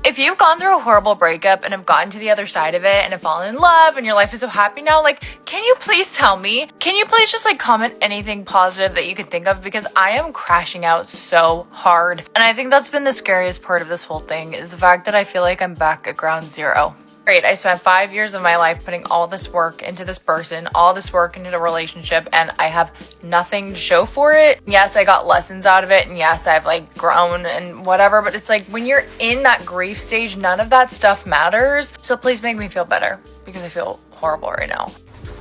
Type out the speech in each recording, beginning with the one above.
If you've gone through a horrible breakup and have gotten to the other side of it and have fallen in love and your life is so happy now, like, can you please tell me? Can you please just like comment anything positive that you can think of? Because I am crashing out so hard. And I think that's been the scariest part of this whole thing, is the fact that I feel like I'm back at ground zero. Great, I spent 5 years of my life putting all this work into this person, all this work into the relationship, and I have nothing to show for it. Yes, I got lessons out of it, and yes, I've like grown and whatever, but it's like when you're in that grief stage, none of that stuff matters. So please make me feel better, because I feel horrible right now.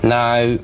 No.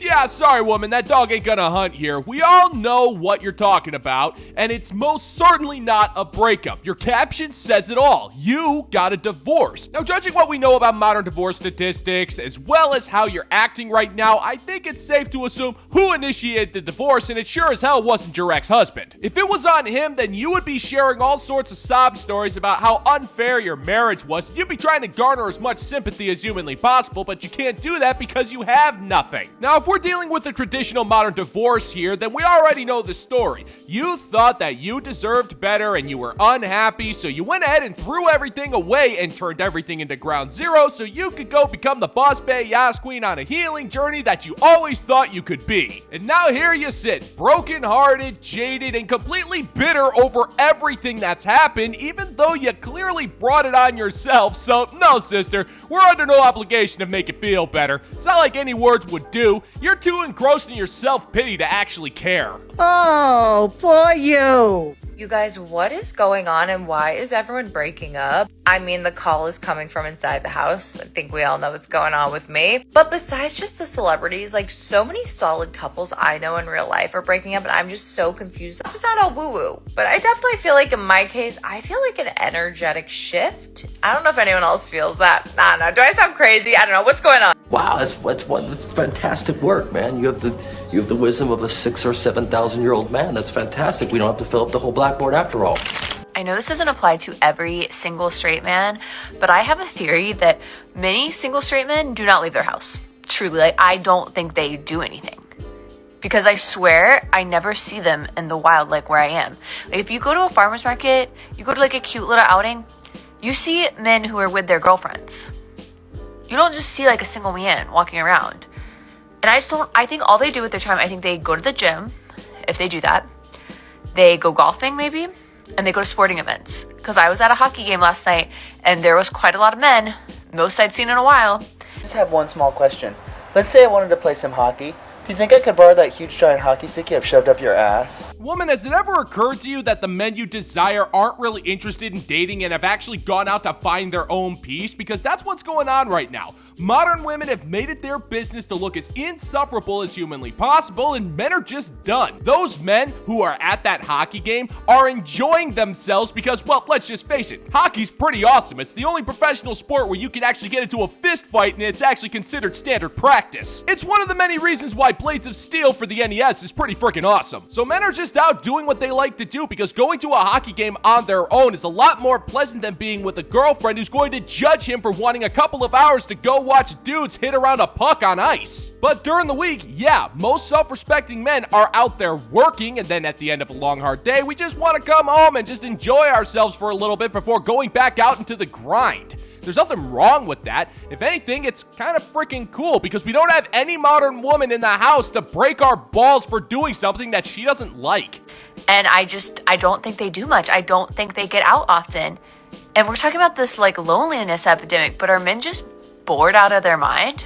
Yeah, sorry woman, that dog ain't gonna hunt here. We all know what you're talking about, and it's most certainly not a breakup. Your caption says it all. You got a divorce. Now, judging what we know about modern divorce statistics, as well as how you're acting right now, I think it's safe to assume who initiated the divorce, and it sure as hell wasn't your ex-husband. If it was on him, then you would be sharing all sorts of sob stories about how unfair your marriage was. You'd be trying to garner as much sympathy as humanly possible, but you can't do that because you have nothing. Now, if we're dealing with a traditional modern divorce here, then we already know the story. You thought that you deserved better and you were unhappy, so you went ahead and threw everything away and turned everything into ground zero so you could go become the boss bae Yas Queen on a healing journey that you always thought you could be. And now here you sit, broken-hearted, jaded, and completely bitter over everything that's happened, even though you clearly brought it on yourself. So no, sister, we're under no obligation to make it feel better. It's not like any words would do. You're too engrossed in your self-pity to actually care. Oh, poor you. You guys, what is going on and why is everyone breaking up? I mean, the call is coming from inside the house. I think we all know what's going on with me. But besides just the celebrities, like so many solid couples I know in real life are breaking up and I'm just so confused. It's just not all woo-woo. But I definitely feel like in my case, I feel like an energetic shift. I don't know if anyone else feels that. I don't know. Do I sound crazy? I don't know. What's going on? Wow, that's fantastic work, man. You have the wisdom of a 6,000 or 7,000 year old man. That's fantastic. We don't have to fill up the whole blackboard after all. I know this doesn't apply to every single straight man, but I have a theory that many single straight men do not leave their house. Truly, like, I don't think they do anything. Because I swear I never see them in the wild like where I am. Like if you go to a farmer's market, you go to like a cute little outing, you see men who are with their girlfriends. You don't just see like a single man walking around. And I think all they do with their time, I think they go to the gym, if they do that. They go golfing maybe, and they go to sporting events. Because I was at a hockey game last night, and there was quite a lot of men, most I'd seen in a while. I just have one small question. Let's say I wanted to play some hockey. Do you think I could borrow that huge giant hockey stick you have shoved up your ass? Woman, has it ever occurred to you that the men you desire aren't really interested in dating and have actually gone out to find their own peace? Because that's what's going on right now. Modern women have made it their business to look as insufferable as humanly possible, and men are just done. Those men who are at that hockey game are enjoying themselves because, well, let's just face it, hockey's pretty awesome. It's the only professional sport where you can actually get into a fist fight and it's actually considered standard practice. It's one of the many reasons why Blades of Steel for the NES is pretty freaking awesome. So men are just out doing what they like to do because going to a hockey game on their own is a lot more pleasant than being with a girlfriend who's going to judge him for wanting a couple of hours to go watch dudes hit around a puck on ice. But during the week, yeah, most self-respecting men are out there working, and then at the end of a long hard day, we just want to come home and just enjoy ourselves for a little bit before going back out into the grind. There's nothing wrong with that. If anything, it's kind of freaking cool because we don't have any modern woman in the house to break our balls for doing something that she doesn't like. And I don't think they do much. I don't think they get out often. And we're talking about this like loneliness epidemic, but are men just bored out of their mind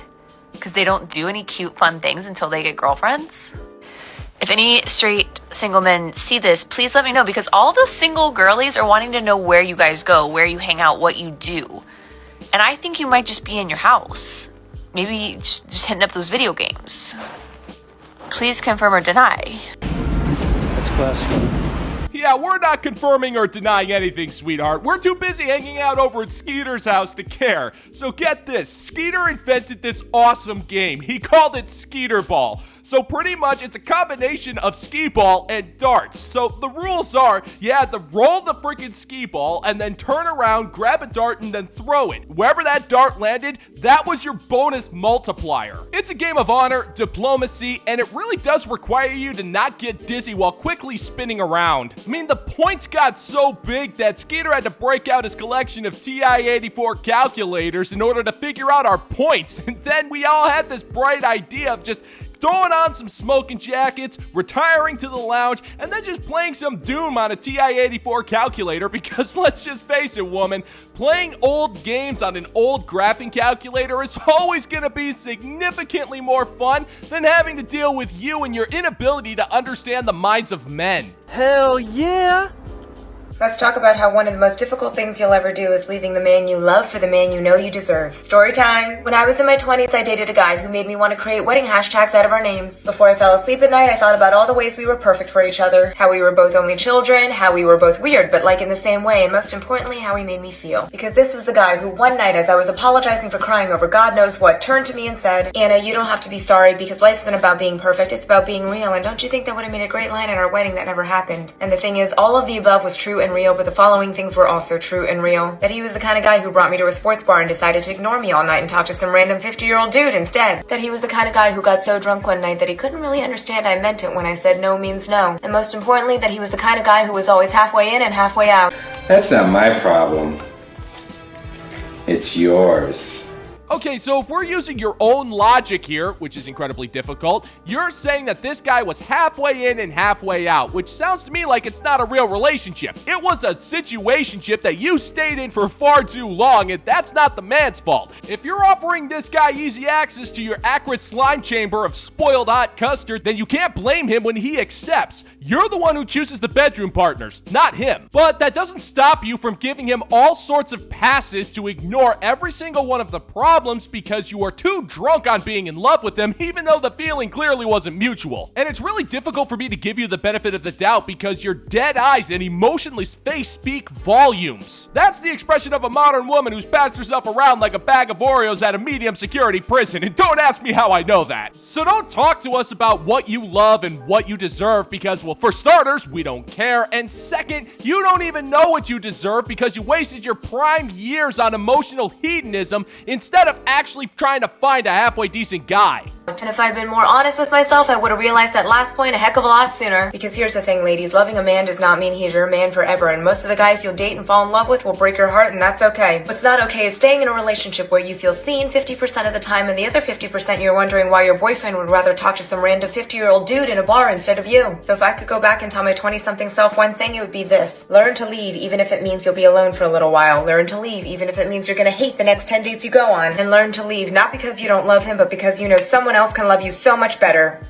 because they don't do any cute, fun things until they get girlfriends? If any straight single men see this, please let me know because all those single girlies are wanting to know where you guys go, where you hang out, what you do. And I think you might just be in your house. Maybe just hitting up those video games. Please confirm or deny. That's classified. Yeah, we're not confirming or denying anything, sweetheart. We're too busy hanging out over at Skeeter's house to care. So get this, Skeeter invented this awesome game. He called it Sker Ball. So pretty much it's a combination of skee ball and darts. So the rules are you had to roll the freaking skee ball and then turn around, grab a dart, and then throw it. Wherever that dart landed, that was your bonus multiplier. It's a game of honor, diplomacy, and it really does require you to not get dizzy while quickly spinning around. I mean, the points got so big that Skeeter had to break out his collection of TI-84 calculators in order to figure out our points. And then we all had this bright idea of just throwing on some smoking jackets, retiring to the lounge, and then just playing some Doom on a TI-84 calculator because let's just face it, woman, playing old games on an old graphing calculator is always going to be significantly more fun than having to deal with you and your inability to understand the minds of men. Hell yeah! Let's talk about how one of the most difficult things you'll ever do is leaving the man you love for the man you know you deserve. Story time. When I was in my 20s, I dated a guy who made me want to create wedding hashtags out of our names. Before I fell asleep at night, I thought about all the ways we were perfect for each other, how we were both only children, how we were both weird, but like in the same way, and most importantly, how he made me feel. Because this was the guy who one night, as I was apologizing for crying over God knows what, turned to me and said, "Anna, you don't have to be sorry because life isn't about being perfect, it's about being real, and don't you think that would have made a great line at our wedding that never happened?" And the thing is, all of the above was true and real, but the following things were also true and real. That he was the kind of guy who brought me to a sports bar and decided to ignore me all night and talk to some random 50-year-old dude instead. That he was the kind of guy who got so drunk one night that he couldn't really understand I meant it when I said no means no. And most importantly, that he was the kind of guy who was always halfway in and halfway out. That's not my problem. It's yours. Okay, so if we're using your own logic here, which is incredibly difficult, you're saying that this guy was halfway in and halfway out, which sounds to me like it's not a real relationship. It was a situationship that you stayed in for far too long, and that's not the man's fault. If you're offering this guy easy access to your acrid slime chamber of spoiled hot custard, then you can't blame him when he accepts. You're the one who chooses the bedroom partners, not him. But that doesn't stop you from giving him all sorts of passes to ignore every single one of the problems because you are too drunk on being in love with them, even though the feeling clearly wasn't mutual. And it's really difficult for me to give you the benefit of the doubt because your dead eyes and emotionless face speak volumes. That's the expression of a modern woman who's passed herself around like a bag of Oreos at a medium security prison, and don't ask me how I know that. So don't talk to us about what you love and what you deserve because, well, for starters, we don't care, and second, you don't even know what you deserve because you wasted your prime years on emotional hedonism instead of actually trying to find a halfway decent guy. And if I'd been more honest with myself, I would have realized that last point a heck of a lot sooner. Because here's the thing, ladies, loving a man does not mean he's your man forever, and most of the guys you'll date and fall in love with will break your heart, and that's okay. What's not okay is staying in a relationship where you feel seen 50% of the time, and the other 50% you're wondering why your boyfriend would rather talk to some random 50-year-old dude in a bar instead of you. So if I could go back and tell my 20-something self one thing, it would be this. Learn to leave even if it means you'll be alone for a little while. Learn to leave even if it means you're gonna hate the next 10 dates you go on. And learn to leave not because you don't love him, but because you know someone else can love you so much better.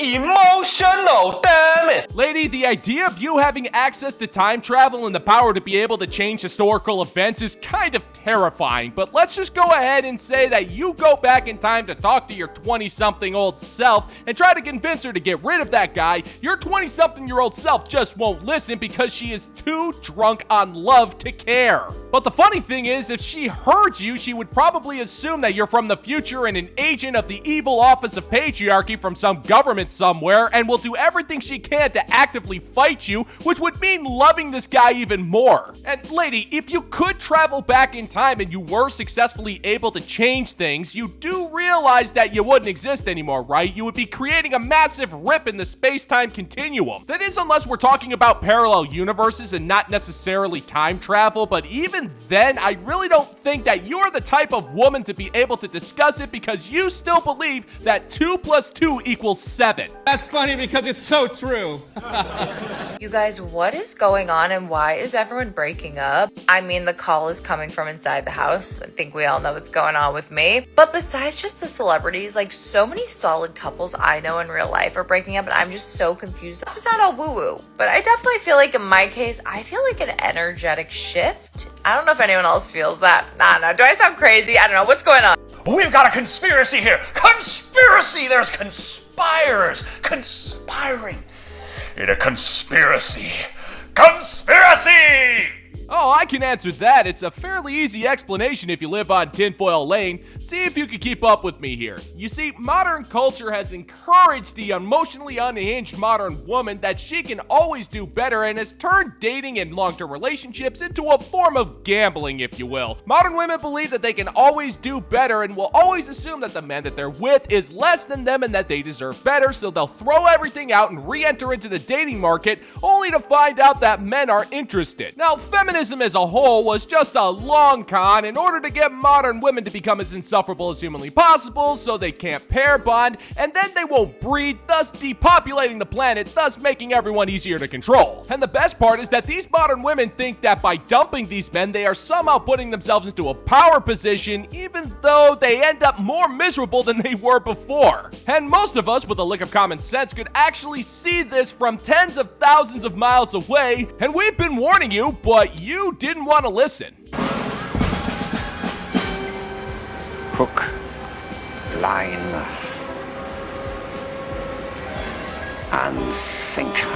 Emotional, damn it! Lady, the idea of you having access to time travel and the power to be able to change historical events is kind of terrifying, but let's just go ahead and say that you go back in time to talk to your 20-something-old self and try to convince her to get rid of that guy. Your 20-something-year-old self just won't listen because she is too drunk on love to care. But the funny thing is, if she heard you, she would probably assume that you're from the future and an agent of the evil office of patriarchy from some government somewhere and will do everything she can to actively fight you, which would mean loving this guy even more. And lady, if you could travel back in time and you were successfully able to change things, you do realize that you wouldn't exist anymore, right? You would be creating a massive rip in the space-time continuum. That is, unless we're talking about parallel universes and not necessarily time travel, but even then, I really don't think that you're the type of woman to be able to discuss it because you still believe that 2 + 2 = 7. That's funny because it's so true. You guys, what is going on and why is everyone breaking up? I mean, the call is coming from inside the house. I think we all know what's going on with me. But besides just the celebrities, like so many solid couples I know in real life are breaking up and I'm just so confused. It's just not all woo-woo. But I definitely feel like in my case, I feel like an energetic shift. I don't know if anyone else feels that. I don't know. Do I sound crazy? I don't know. What's going on? We've got a conspiracy here. Conspiracy! There's conspirers conspiring in a conspiracy. Conspiracy! Oh, I can answer that. It's a fairly easy explanation if you live on Tinfoil Lane. See if you can keep up with me here. You see, modern culture has encouraged the emotionally unhinged modern woman that she can always do better and has turned dating and long-term relationships into a form of gambling, if you will. Modern women believe that they can always do better and will always assume that the man that they're with is less than them and that they deserve better, so they'll throw everything out and re-enter into the dating market only to find out that men are interested. Now, feminism as a whole was just a long con in order to get modern women to become as insufferable as humanly possible so they can't pair bond, and then they won't breed, thus depopulating the planet, thus making everyone easier to control. And the best part is that these modern women think that by dumping these men, they are somehow putting themselves into a power position, even though they end up more miserable than they were before. And most of us with a lick of common sense could actually see this from tens of thousands of miles away, and we've been warning you, but you didn't want to listen. Hook, line, and sinker.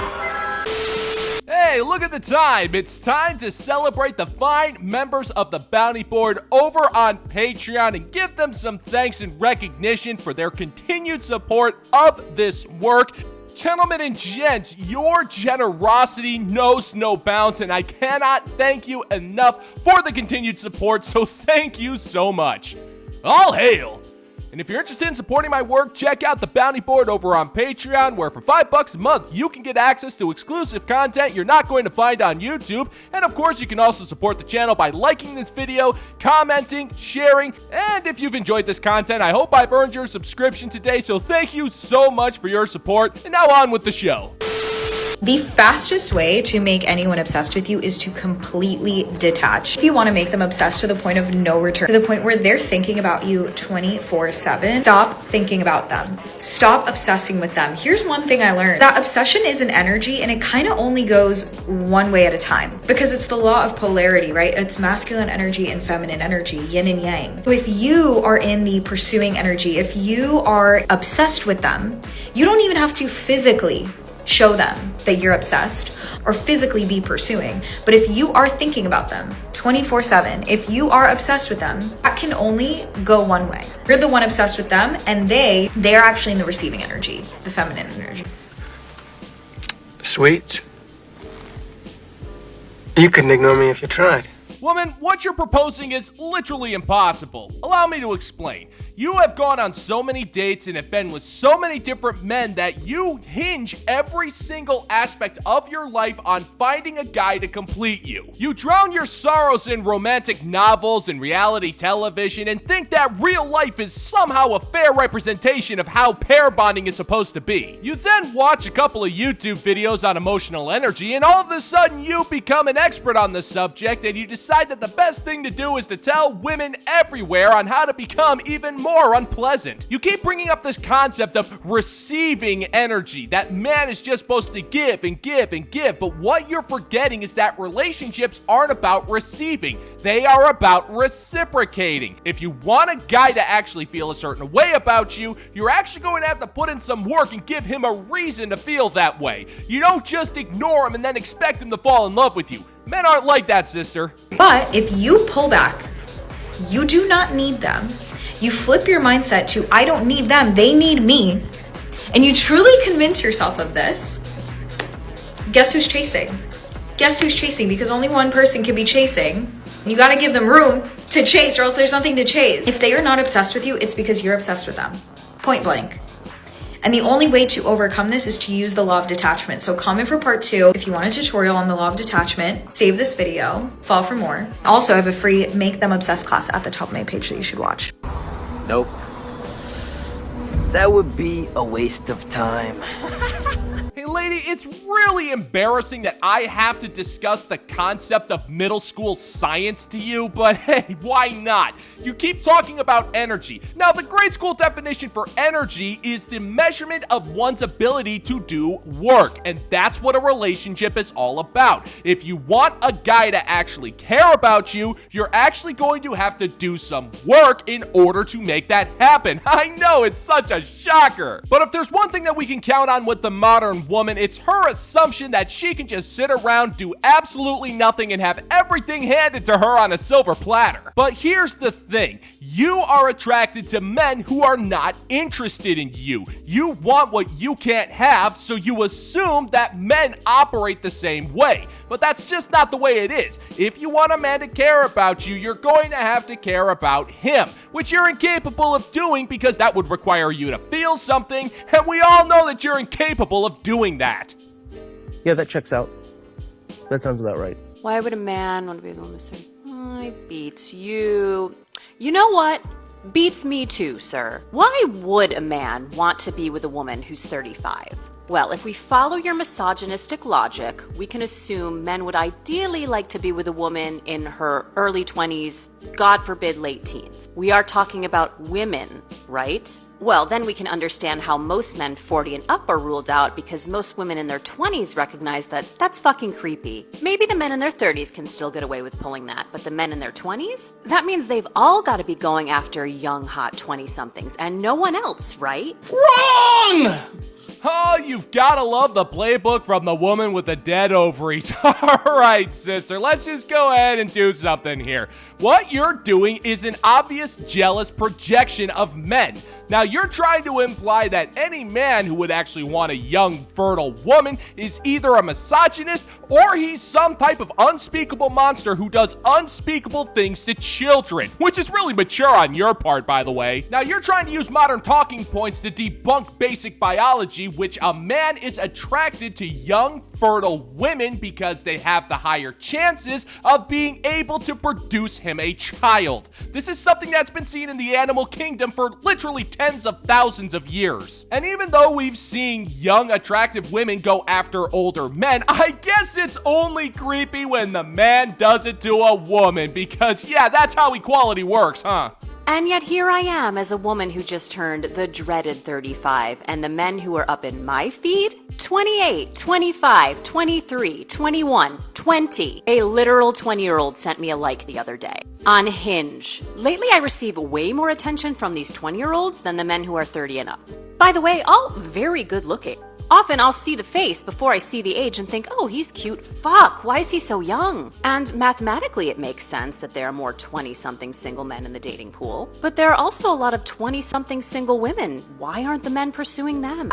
Hey, look at the time. It's time to celebrate the fine members of the Bounty Board over on Patreon and give them some thanks and recognition for their continued support of this work. Gentlemen and gents, your generosity knows no bounds, and I cannot thank you enough for the continued support, so thank you so much. All hail! And if you're interested in supporting my work, check out the Bounty Board over on Patreon, where for $5 a month, you can get access to exclusive content you're not going to find on YouTube. And of course, you can also support the channel by liking this video, commenting, sharing, and if you've enjoyed this content, I hope I've earned your subscription today, so thank you so much for your support. And now on with the show. The fastest way to make anyone obsessed with you is to completely detach. If you want to make them obsessed to the point of no return, to the point where they're thinking about you 24/7, stop thinking about them. Stop obsessing with them. Here's one thing I learned. That obsession is an energy, and it kind of only goes one way at a time because it's the law of polarity, right? It's masculine energy and feminine energy, yin and yang. If you are in the pursuing energy, if you are obsessed with them, you don't even have to physically show them that you're obsessed or physically be pursuing. But if you are thinking about them 24/7, if you are obsessed with them, that can only go one way. You're the one obsessed with them, and they're actually in the receiving energy, the feminine energy. Sweet. You couldn't ignore me if you tried. Woman, what you're proposing is literally impossible. Allow me to explain. You have gone on so many dates and have been with so many different men that you hinge every single aspect of your life on finding a guy to complete you. You drown your sorrows in romantic novels and reality television and think that real life is somehow a fair representation of how pair bonding is supposed to be. You then watch a couple of YouTube videos on emotional energy, and all of a sudden you become an expert on the subject, and you decide that the best thing to do is to tell women everywhere on how to become even more unpleasant. You keep bringing up this concept of receiving energy, that man is just supposed to give and give and give, but what you're forgetting is that relationships aren't about receiving. They are about reciprocating. If you want a guy to actually feel a certain way about you, you're actually going to have to put in some work and give him a reason to feel that way. You don't just ignore him and then expect him to fall in love with you. Men aren't like that, sister. But if you pull back, you do not need them. You flip your mindset to, I don't need them, they need me. And you truly convince yourself of this. Guess who's chasing? Guess who's chasing? Because only one person can be chasing. You got to give them room to chase, or else there's nothing to chase. If they are not obsessed with you, it's because you're obsessed with them. Point blank. And the only way to overcome this is to use the law of detachment. So comment for part 2 if you want a tutorial on the law of detachment. Save this video, follow for more. Also, I have a free Make Them Obsessed class at the top of my page that you should watch. Nope. That would be a waste of time. Hey lady, it's really embarrassing that I have to discuss the concept of middle school science to you, but hey, why not? You keep talking about energy. Now, the grade school definition for energy is the measurement of one's ability to do work, and that's what a relationship is all about. If you want a guy to actually care about you, you're actually going to have to do some work in order to make that happen. I know, it's such a shocker. But if there's one thing that we can count on with the modern woman, it's her assumption that she can just sit around, do absolutely nothing, and have everything handed to her on a silver platter. But here's the thing. You are attracted to men who are not interested in you. You want what you can't have, so you assume that men operate the same way. But that's just not the way it is. If you want a man to care about you, you're going to have to care about him, which you're incapable of doing because that would require you to feel something, and we all know that you're incapable of doing that. Yeah, that checks out. That sounds about right. Why would a man want to be the one who's 35? Beats you. You know what? Beats me too, sir. Why would a man want to be with a woman who's 35? Well, if we follow your misogynistic logic, we can assume men would ideally like to be with a woman in her early 20s, God forbid late teens. We are talking about women, right? Well, then we can understand how most men 40 and up are ruled out because most women in their 20s recognize that that's fucking creepy. Maybe the men in their 30s can still get away with pulling that, but the men in their 20s? That means they've all got to be going after young, hot 20-somethings and no one else, right? Wrong! Oh, you've gotta love the playbook from the woman with the dead ovaries. All right, sister, let's just go ahead and do something here. What you're doing is an obvious jealous projection of men. Now, you're trying to imply that any man who would actually want a young, fertile woman is either a misogynist or he's some type of unspeakable monster who does unspeakable things to children, which is really mature on your part, by the way. Now, you're trying to use modern talking points to debunk basic biology, which a man is attracted to young, fertile women because they have the higher chances of being able to produce him a child. This is something that's been seen in the animal kingdom for literally tens of thousands of years. And even though we've seen young, attractive women go after older men, I guess it's only creepy when the man does it to a woman because, yeah, that's how equality works, huh? And yet here I am as a woman who just turned the dreaded 35, and the men who are up in my feed? 28, 25, 23, 21, 20. A literal 20-year-old sent me a like the other day. On Hinge. Lately I receive way more attention from these 20-year-olds than the men who are 30 and up. By the way, all very good looking. Often I'll see the face before I see the age and think, oh, he's cute. Fuck, why is he so young? And mathematically it makes sense that there are more 20-something single men in the dating pool. But there are also a lot of 20-something single women. Why aren't the men pursuing them?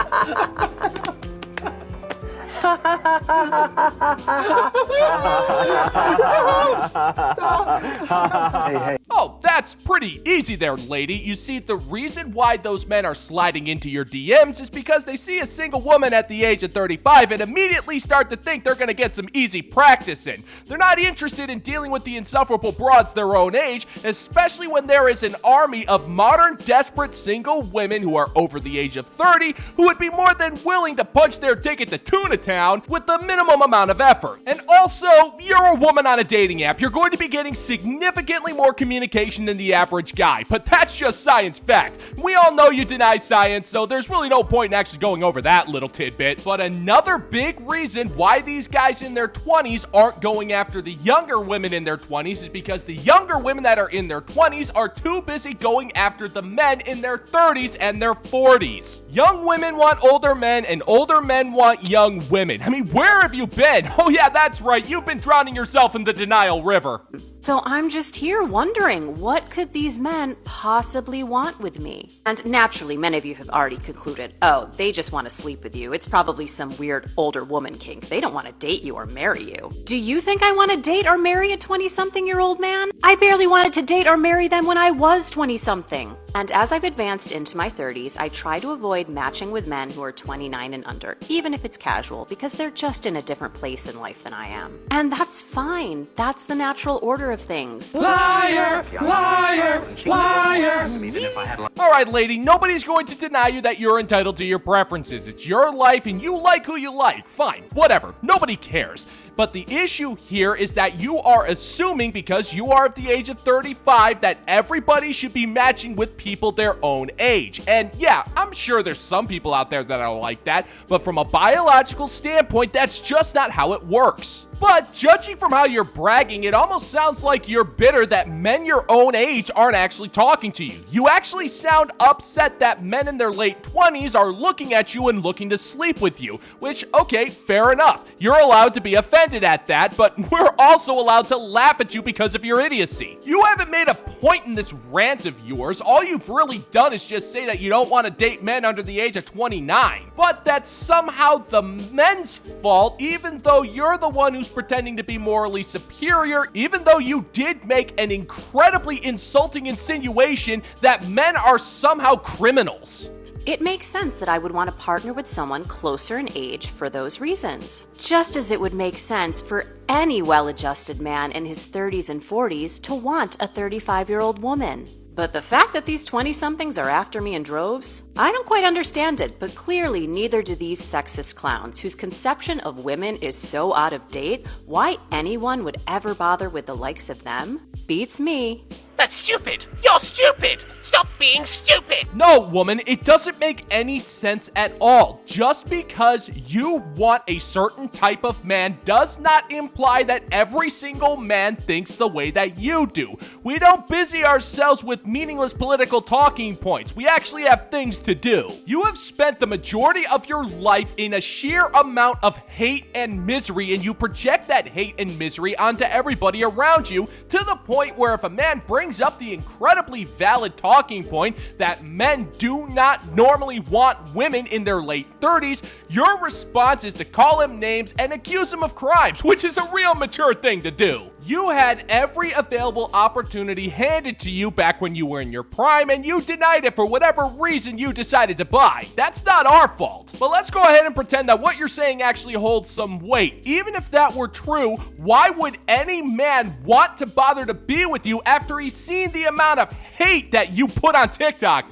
Hey. Oh, that's pretty easy there, lady. You see, the reason why those men are sliding into your DMs is because they see a single woman at the age of 35 and immediately start to think they're gonna get some easy practice in. They're not interested in dealing with the insufferable broads their own age, especially when there is an army of modern, desperate single women who are over the age of 30 who would be more than willing to punch their ticket to Tuna Town with the minimum amount of effort. And also, you're a woman on a dating app. You're going to be getting significantly more communication than the average guy, but that's just science fact. We all know you deny science, so there's really no point in actually going over that little tidbit. But another big reason why these guys in their 20s aren't going after the younger women in their 20s is because the younger women that are in their 20s are too busy going after the men in their 30s and their 40s. Young women want older men, and older men want young women. I mean, where have you been? Oh yeah, that's right, you've been drowning yourself in the denial river. So I'm just here wondering, what could these men possibly want with me? And naturally, many of you have already concluded, oh, they just want to sleep with you. It's probably some weird older woman kink. They don't want to date you or marry you. Do you think I want to date or marry a 20-something-year-old man? I barely wanted to date or marry them when I was 20-something. And as I've advanced into my 30s, I try to avoid matching with men who are 29 and under, even if it's casual, because they're just in a different place in life than I am. And that's fine. That's the natural order of things. Liar! Liar! Liar! All right, lady, nobody's going to deny you that you're entitled to your preferences. It's your life and you like who you like. Fine, whatever. Nobody cares. But the issue here is that you are assuming, because you are of the age of 35, that everybody should be matching with people their own age. And yeah, I'm sure there's some people out there that are like that, but from a biological standpoint, that's just not how it works. But judging from how you're bragging, it almost sounds like you're bitter that men your own age aren't actually talking to you. You actually sound upset that men in their late 20s are looking at you and looking to sleep with you, which, okay, fair enough. You're allowed to be offended at that, but we're also allowed to laugh at you because of your idiocy. You haven't made a point in this rant of yours. All you've really done is just say that you don't want to date men under the age of 29. But that's somehow the men's fault, even though you're the one who's pretending to be morally superior, even though you did make an incredibly insulting insinuation that men are somehow criminals. It makes sense that I would want to partner with someone closer in age for those reasons. Just as it would make sense for any well-adjusted man in his 30s and 40s to want a 35-year-old woman. But the fact that these 20-somethings are after me in droves, I don't quite understand it, but clearly neither do these sexist clowns whose conception of women is so out of date. Why anyone would ever bother with the likes of them beats me. That's stupid! You're stupid! Stop being stupid! No, woman, it doesn't make any sense at all. Just because you want a certain type of man does not imply that every single man thinks the way that you do. We don't busy ourselves with meaningless political talking points. We actually have things to do. You have spent the majority of your life in a sheer amount of hate and misery, and you project that hate and misery onto everybody around you, to the point where if a man brings up the incredibly valid talking point that men do not normally want women in their late 30s, your response is to call him names and accuse him of crimes, which is a real mature thing to do. You had every available opportunity handed to you back when you were in your prime, and you denied it for whatever reason you decided to buy. That's not our fault. But let's go ahead and pretend that what you're saying actually holds some weight. Even if that were true, why would any man want to bother to be with you after he's seen the amount of hate that you put on TikTok?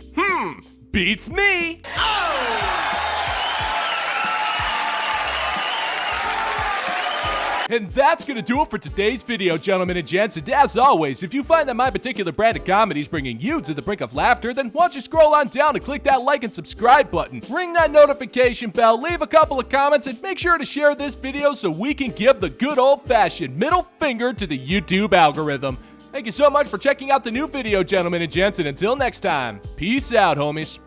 Beats me. And that's gonna do it for today's video, gentlemen and gents. And as always, if you find that my particular brand of comedy is bringing you to the brink of laughter, then why don't you scroll on down and click that like and subscribe button. Ring that notification bell, leave a couple of comments, and make sure to share this video so we can give the good old-fashioned middle finger to the YouTube algorithm. Thank you so much for checking out the new video, gentlemen and gents, and until next time, peace out, homies.